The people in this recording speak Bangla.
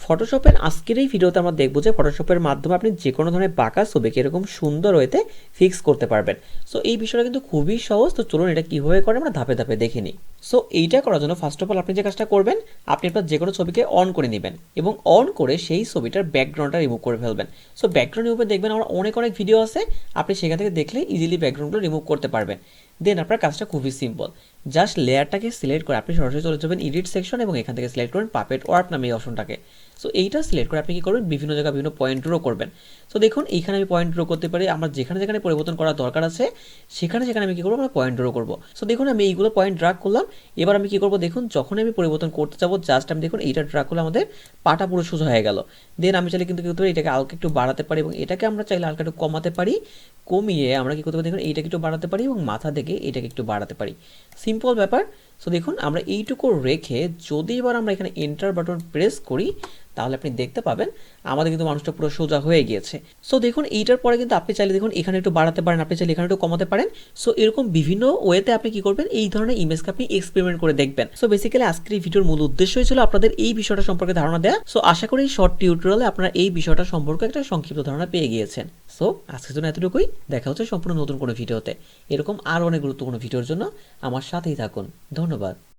ফটোশপের আজকের এই ভিডিওতে আমরা দেখব যে ফটোশপের মাধ্যমে আপনি যে কোনো ধরনের বাঁকা ছবিকে এরকম সুন্দর ওয়েতে ফিক্স করতে পারবেন। সো এই বিষয়টা কিন্তু খুবই সহজ। তো চলুন এটা কীভাবে করে আমরা ধাপে ধাপে দেখে নিই। সো এইটা করার জন্য ফার্স্ট অফ অল আপনি যে কাজটা করবেন, আপনি আপনার যে কোনো ছবিকে অন করে নেবেন এবং অন করে সেই ছবিটার ব্যাকগ্রাউন্ডটা রিমুভ করে ফেলবেন। সো ব্যাকগ্রাউন্ড রিমুভে দেখবেন আমরা অনেক ভিডিও আছে, আপনি সেখান থেকে দেখলে ইজিলি ব্যাকগ্রাউন্ডগুলো রিমুভ করতে পারবেন। দেন আপনার কাজটা খুবই সিম্পল, জাস্ট লেয়ারটাকে সিলেক্ট করে আপনি সরাসরি চলে যাবেন এডিট সেকশন এবং এখান থেকে সিলেক্ট করবেন পাপেট ওয়ার্ক নামে এই অপশনটাকে। সো এইটা সিলেক্ট করে আপনি কী করবেন, বিভিন্ন জায়গায় বিভিন্ন পয়েন্ট ড্র করবেন। সো দেখুন এইখানে আমি পয়েন্ট ড্র করতে পারি, আমার যেখানে যেখানে পরিবর্তন করার দরকার আছে সেখানে সেখানে আমি কী করবো, আমরা পয়েন্ট ড্র করবো। সো দেখুন আমি এইগুলো পয়েন্ট ড্রাগ করলাম। এবার আমি কী করবো, দেখুন যখন আমি পরিবর্তন করতে যাবো জাস্ট আমি দেখুন এইটা ড্রাগ করলে আমাদের পাটা পুরো সোজা হয়ে গেল। দেন আমি চাইলে কিন্তু কী করতে পারি, এটাকে হালকা একটু বাড়াতে পারি এবং এটাকে আমরা চাইলে হালকা একটু কমাতে পারি। কমিয়ে আমরা কী করতে পারি, দেখুন এইটাকে একটু বাড়াতে পারি এবং মাথা থেকে এটাকে একটু বাড়াতে পারি। সিম্পল ব্যাপার। সো দেখুন আমরা এইটুকু রেখে যদি এবার আমরা এখানে এন্টার বাটন প্রেস করি তাহলে আপনি দেখতে পাবেন আমাদের কিন্তু মানুষটা পুরো সোজা হয়ে গিয়েছে। সো দেখুন এইটার পরে কিন্তু আপনি চাইলে দেখুন এখানে একটু বাড়াতে পারেন, আপনি চাইলে এখানে একটু কমাতে পারেন। সো এরকম বিভিন্ন ওয়েতে আপনি কি করবেন, এই ধরনের ইমেজকে আপনি এক্সপেরিমেন্ট করে দেখবেন। সো বেসিক্যালি আজকের এই ভিডিওর মূল উদ্দেশ্যই ছিল আপনাদের এই বিষয়টা সম্পর্কে ধারণা দেওয়া। সো আশা করি এই শর্ট টিউটোরিয়ালে আপনারা এই বিষয়টা সম্পর্কে একটা সংক্ষিপ্ত ধারণা পেয়ে গিয়েছেন। সো আজকের জন্য এতটুকুই, দেখা হচ্ছে সম্পূর্ণ নতুন কোনো ভিডিওতে। এরকম আরও অনেক গুরুত্বপূর্ণ ভিডিওর জন্য আমার সাথেই থাকুন। ধন্যবাদ।